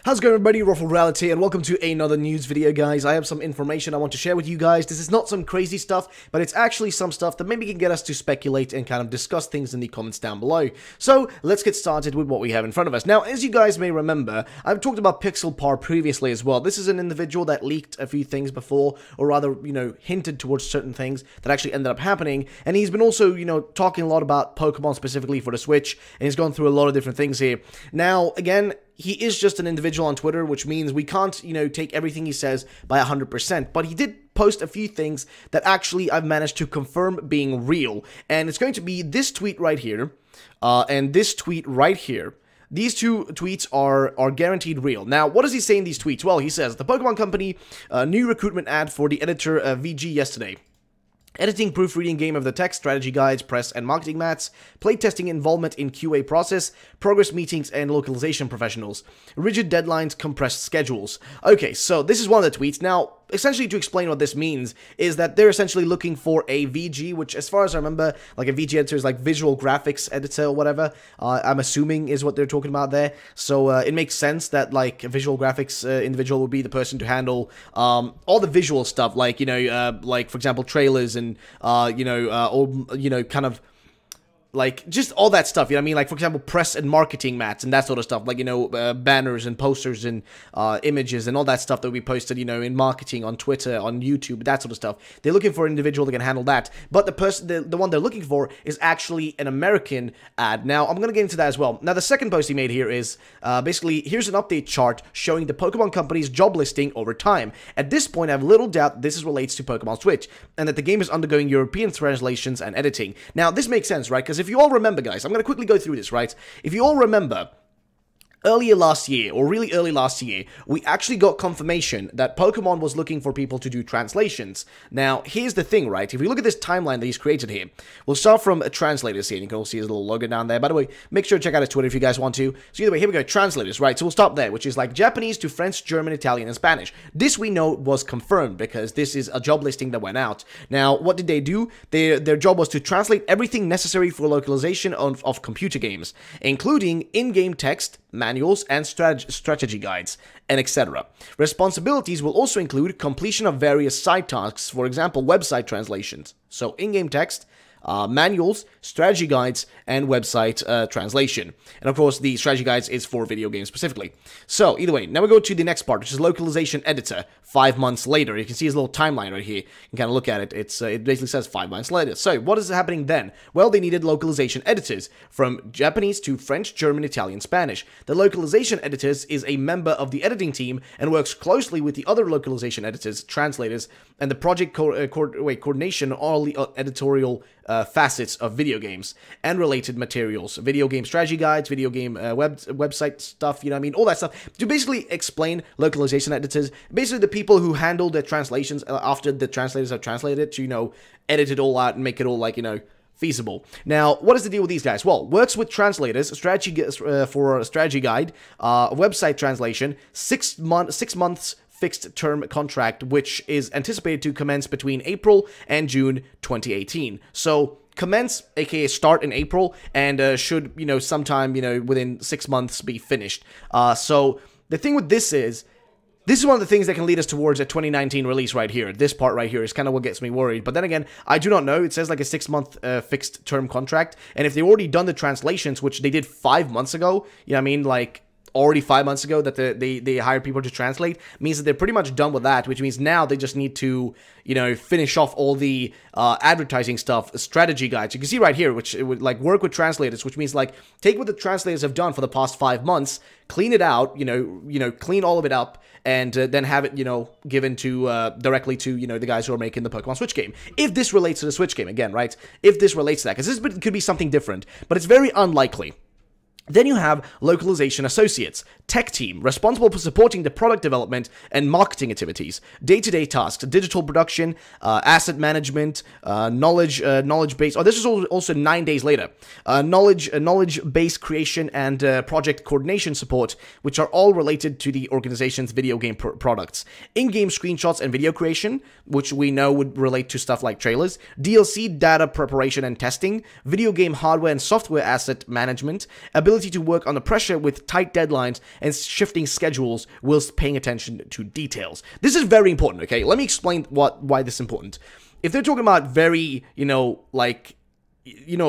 How's it going, everybody? Ruffle Reality, and welcome to another news video, guys. I have some information I want to share with you guys. This is not some crazy stuff, but it's actually some stuff that maybe can get us to speculate and kind of discuss things in the comments down below. So, let's get started with what we have in front of us. Now, as you guys may remember, I've talked about PIXELPAR previously as well. This is an individual that leaked a few things before, or rather, hinted towards certain things that actually ended up happening, and he's been also, talking a lot about Pokemon specifically for the Switch, and he's gone through a lot of different things here. Now, again, he is just an individual on Twitter, which means we can't, take everything he says by 100%, but he did post a few things that actually I've managed to confirm being real, and it's going to be this tweet right here, and this tweet right here. These two tweets are guaranteed real. Now, what does he say in these tweets? Well, he says, the Pokemon Company, new recruitment ad for the editor VG yesterday. Editing, proofreading, game of the text, strategy guides, press and marketing mats, playtesting involvement in QA process, progress meetings, and localization professionals. Rigid deadlines, compressed schedules. Okay, so this is one of the tweets. Now, essentially to explain what this means is that they're essentially looking for a VG, which as far as I remember, like a VG editor is like visual graphics editor or whatever, I'm assuming is what they're talking about there. So it makes sense that like a visual graphics individual would be the person to handle all the visual stuff, like, like for example trailers and kind of like, just all that stuff, I mean? Like, for example, press and marketing mats and that sort of stuff, like, banners and posters and images and all that stuff that will be posted, in marketing, on Twitter, on YouTube, that sort of stuff. They're looking for an individual that can handle that, but the one they're looking for is actually an American ad. Now, I'm gonna get into that as well. Now, the second post he made here is, basically, here's an update chart showing the Pokemon Company's job listing over time. At this point, I have little doubt this relates to Pokemon Switch, and that the game is undergoing European translations and editing. Now, this makes sense, right? Because if you all remember, guys, I'm going to quickly go through this, right? If you all remember, earlier last year, or really early last year, we actually got confirmation that Pokemon was looking for people to do translations. Now, here's the thing, right? If we look at this timeline that he's created here, we'll start from Translators here, and you can all see his little logo down there. By the way, make sure to check out his Twitter if you guys want to. So either way, here we go, Translators, right? So we'll stop there, which is like Japanese to French, German, Italian, and Spanish. This we know was confirmed, because this is a job listing that went out. Now, what did they do? Their job was to translate everything necessary for localization of computer games, including in-game text, manuals, and strategy guides, and etc. Responsibilities will also include completion of various side tasks, for example, website translations. So, in-game text, manuals, strategy guides, and website translation. And of course, the strategy guides is for video games specifically. So, either way, now we go to the next part, which is localization editor. 5 months later, you can see his little timeline right here. You can kind of look at it. It basically says 5 months later. So, what is happening then? Well, they needed localization editors from Japanese to French, German, Italian, Spanish. The localization editors is a member of the editing team and works closely with the other localization editors, translators, and the project coordination, all the editorial facets of video games and related materials, video game strategy guides, video game website stuff, all that stuff, to basically explain localization editors, basically the people who handle the translations after the translators have translated it to, edit it all out and make it all, like, feasible. Now, what is the deal with these guys? Well, works with translators, strategy for a strategy guide, website translation, 6 months fixed term contract, which is anticipated to commence between April and June 2018. So, commence, aka start in April, and should, sometime, within 6 months be finished. So, the thing with this is one of the things that can lead us towards a 2019 release right here. This part right here is kind of what gets me worried. But then again, I do not know. It says like a 6-month fixed term contract. And if they've already done the translations, which they did 5 months ago, like already 5 months ago that they hired people to translate, means that they're pretty much done with that, which means now they just need to, finish off all the advertising stuff, strategy guides. You can see right here, which it would like work with translators, which means like take what the translators have done for the past 5 months, clean it out, clean all of it up, and then have it, given to directly to, the guys who are making the Pokemon Switch game. If this relates to the Switch game, again, right? If this relates to that, because this could be something different, but it's very unlikely. Then you have localization associates, tech team, responsible for supporting the product development and marketing activities, day-to-day tasks, digital production, asset management, knowledge base. Oh, this is also 9 days later. Knowledge base creation and project coordination support, which are all related to the organization's video game products. In-game screenshots and video creation, which we know would relate to stuff like trailers. DLC data preparation and testing, video game hardware and software asset management, ability ability to work under pressure with tight deadlines and shifting schedules whilst paying attention to details. This is very important, okay? Let me explain why this is important. If they're talking about very,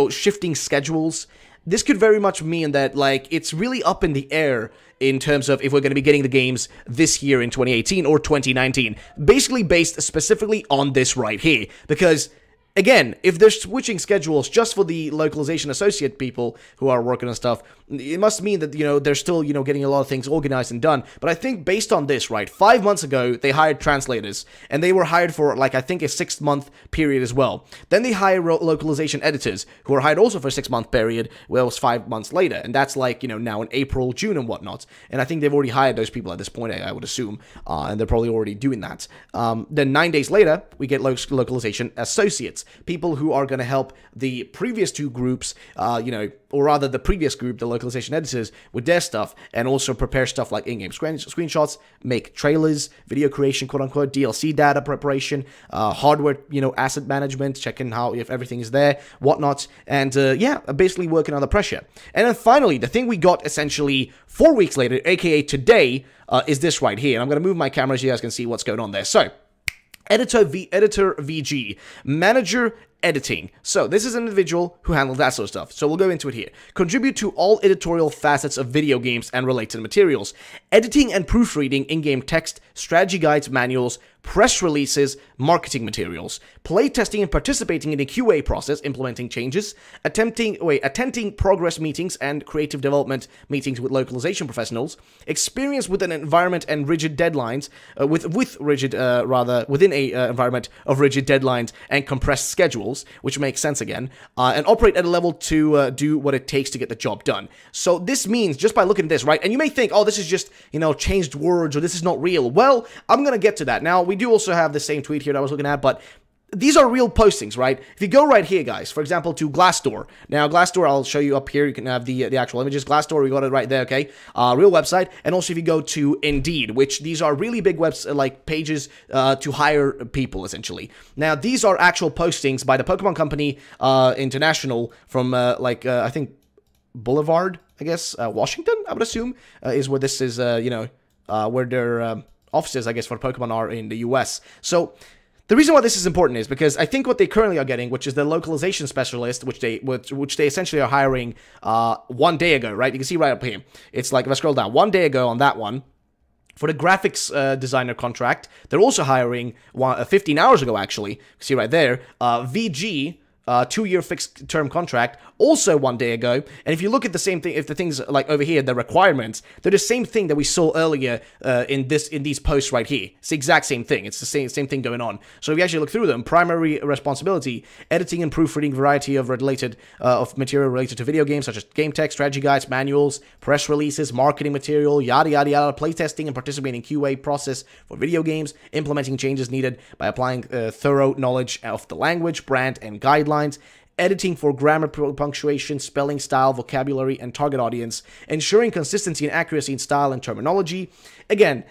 shifting schedules, this could very much mean that, like, it's really up in the air in terms of if we're going to be getting the games this year in 2018 or 2019. Basically based specifically on this right here. Because, again, if they're switching schedules just for the localization associate people who are working on stuff, it must mean that, they're still, getting a lot of things organized and done. But I think based on this, right, 5 months ago, they hired translators, and they were hired for, like, I think a 6-month period as well. Then they hired localization editors, who were hired also for a 6-month period, well, it was 5 months later, and that's, like, now in April, June, and whatnot. And I think they've already hired those people at this point, I would assume, and they're probably already doing that. Then 9 days later, we get localization associates, people who are going to help the previous two groups, or rather the previous group, the localization editors, with their stuff, and also prepare stuff like in-game screenshots, make trailers, video creation, quote-unquote, DLC data preparation, hardware, asset management, checking if everything is there, whatnot, and basically working under pressure. And then finally, the thing we got essentially 4 weeks later, aka today, is this right here. And I'm going to move my camera so you guys can see what's going on there. So, Editor VG, Manager Editing. So this is an individual who handles that sort of stuff. So we'll go into it here. Contribute to all editorial facets of video games and related materials. Editing and proofreading in-game text, strategy guides, manuals, press releases, marketing materials. Playtesting and participating in the QA process, implementing changes. Attending progress meetings and creative development meetings with localization professionals. Experience with an environment and rigid deadlines, within a environment of rigid deadlines and compressed schedules, which makes sense again, and operate at a level to do what it takes to get the job done. So this means, just by looking at this, right, and you may think, oh, this is just, changed words, or this is not real. Well, I'm gonna get to that. Now, we do also have the same tweet here that I was looking at, but these are real postings, right? If you go right here, guys, for example, to Glassdoor. Now, Glassdoor, I'll show you up here. You can have the actual images. Glassdoor, we got it right there, okay? Real website. And also, if you go to Indeed, which these are really big pages to hire people, essentially. Now, these are actual postings by the Pokemon Company International from, I think, Boulevard, I guess, Washington, I would assume, is where this is, where their offices, I guess, for Pokemon are in the US. So, the reason why this is important is because I think what they currently are getting, which is the localization specialist, which they essentially are hiring 1 day ago, right? You can see right up here. It's like, if I scroll down, 1 day ago on that one, for the graphics designer contract, they're also hiring 15 hours ago, actually. You can see right there, VG, 2-year fixed term contract, also 1 day ago. And if you look at the same thing, if the things like over here, the requirements, they're the same thing that we saw earlier in these posts right here. It's the exact same thing. It's the same thing going on. So if you actually look through them, primary responsibility, editing and proofreading variety of material related to video games, such as game text, strategy guides, manuals, press releases, marketing material, yada yada yada, playtesting and participating in QA process for video games, implementing changes needed by applying thorough knowledge of the language, brand, and guidelines, editing for grammar, punctuation, spelling, style, vocabulary, and target audience, ensuring consistency and accuracy in style and terminology. Again,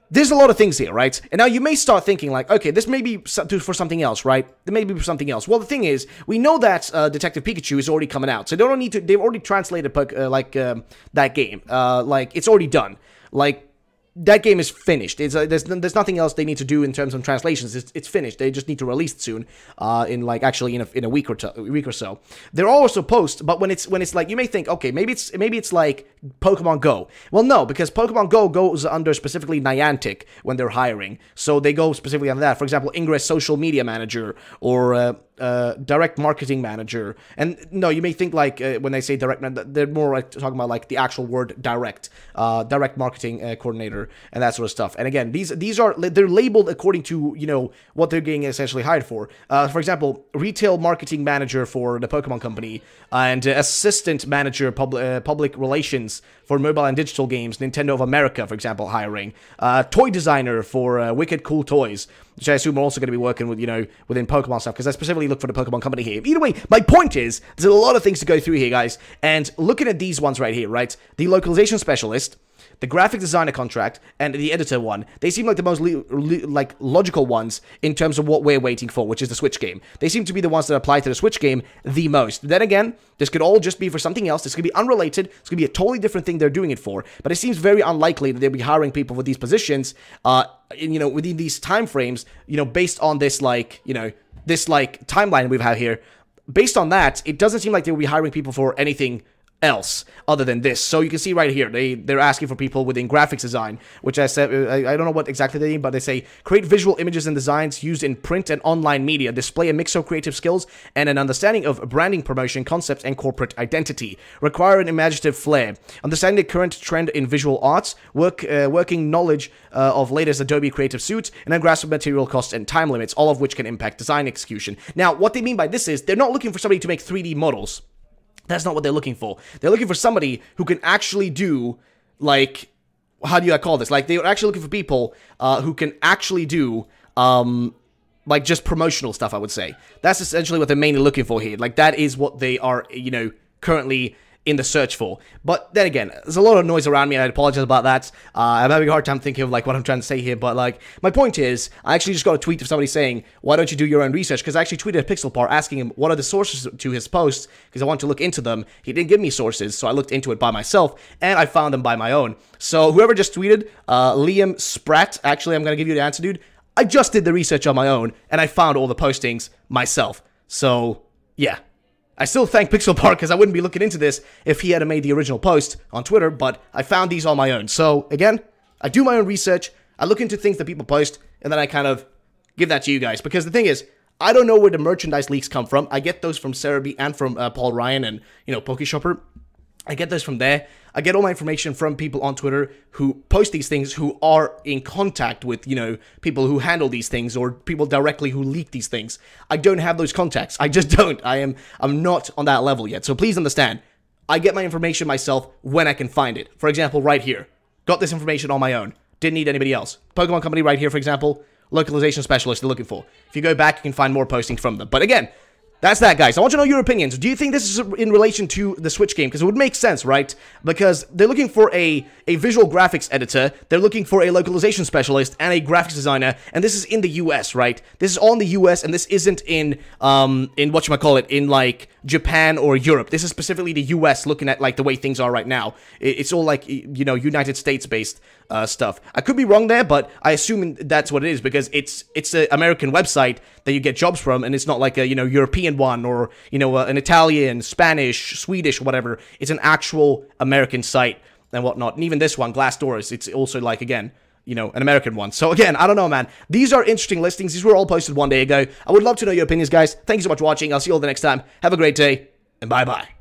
there's a lot of things here, right? And now you may start thinking like, okay, this may be for something else, right? It may be for something else. Well, the thing is, we know that Detective Pikachu is already coming out, so they don't need to. They've already translated that game. It's already done. That game is finished. There's nothing else they need to do in terms of translations. It's finished. They just need to release it soon, in a week or so. They're also post, but when it's like, you may think, okay, maybe it's like Pokemon Go. Well, no, because Pokemon Go goes under specifically Niantic when they're hiring, so they go specifically under that. For example, Ingress Social Media Manager or Direct Marketing Manager. And no, you may think like when they say direct, they're more like talking about like the actual word direct marketing coordinator and that sort of stuff. And again, they're labeled according to what they're getting essentially hired for. For example, retail marketing manager for the Pokemon Company, and assistant manager public relations for mobile and digital games, Nintendo of America, for example, hiring. Toy designer for Wicked Cool Toys, which I assume are also going to be working with, within Pokemon stuff, because I specifically look for the Pokemon Company here. Either way, my point is, there's a lot of things to go through here, guys, and looking at these ones right here, right? The localization specialist, the graphic designer contract, and the editor one, they seem like the most like logical ones in terms of what we're waiting for, which is the Switch game. They seem to be the ones that apply to the Switch game the most. Then again, this could all just be for something else. This could be unrelated. It's going to be a totally different thing they're doing it for. But it seems very unlikely that they'll be hiring people for these positions, within these time frames, based on this, this, timeline we have here. Based on that, it doesn't seem like they'll be hiring people for anything else other than this. So you can see right here, they're asking for people within graphics design, which I said, I don't know what exactly they mean, but they say create visual images and designs used in print and online media, display a mix of creative skills and an understanding of branding, promotion, concepts, and corporate identity, require an imaginative flair, understanding the current trend in visual arts, working knowledge of latest Adobe Creative Suite, and a grasp of material costs and time limits, all of which can impact design execution. Now, what they mean by this is they're not looking for somebody to make 3D models. That's not what they're looking for. They're looking for somebody who can actually do, how do I call this? They're actually looking for people who can actually do, just promotional stuff, I would say. That's essentially what they're mainly looking for here. That is what they are, currently in the search for. But then again, there's a lot of noise around me, and I apologize about that. I'm having a hard time thinking of what I'm trying to say here, but my point is, I actually just got a tweet of somebody saying, why don't you do your own research? Because I actually tweeted PIXELPAR asking him what are the sources to his posts, because I want to look into them. He didn't give me sources, so I looked into it by myself, and I found them by my own. So whoever just tweeted, Liam Spratt, actually I'm going to give you the answer, dude. I just did the research on my own, and I found all the postings myself. So, yeah. I still thank PIXELPAR because I wouldn't be looking into this if he had made the original post on Twitter, but I found these on my own. So, again, I do my own research, I look into things that people post, and then I kind of give that to you guys. Because the thing is, I don't know where the merchandise leaks come from. I get those from Cerebi and from Paul Ryan and, PokeShopper. I get those from there. I get all my information from people on Twitter who post these things, who are in contact with, people who handle these things, or people directly who leak these things. I don't have those contacts. I just don't. I'm not on that level yet. So please understand, I get my information myself when I can find it. For example, right here. Got this information on my own. Didn't need anybody else. Pokemon Company right here, for example. Localization specialist they're looking for. If you go back, you can find more postings from them. But again, that's that, guys. I want to know your opinions. Do you think this is in relation to the Switch game? Because it would make sense, right? Because they're looking for a visual graphics editor, they're looking for a localization specialist, and a graphics designer, and this is in the US, right? This is all in the US, and this isn't in whatchamacallit, in, Japan or Europe. This is specifically the US, looking at, the way things are right now. It's all, United States-based stuff. I could be wrong there, but I assume that's what it is, because it's an American website that you get jobs from, and it's not like a, European one, or, an Italian, Spanish, Swedish, whatever. It's an actual American site and whatnot. And even this one, Glassdoor, it's also, again, an American one. So again, I don't know, man. These are interesting listings. These were all posted one day ago. I would love to know your opinions, guys. Thank you so much for watching. I'll see you all the next time. Have a great day, and bye-bye.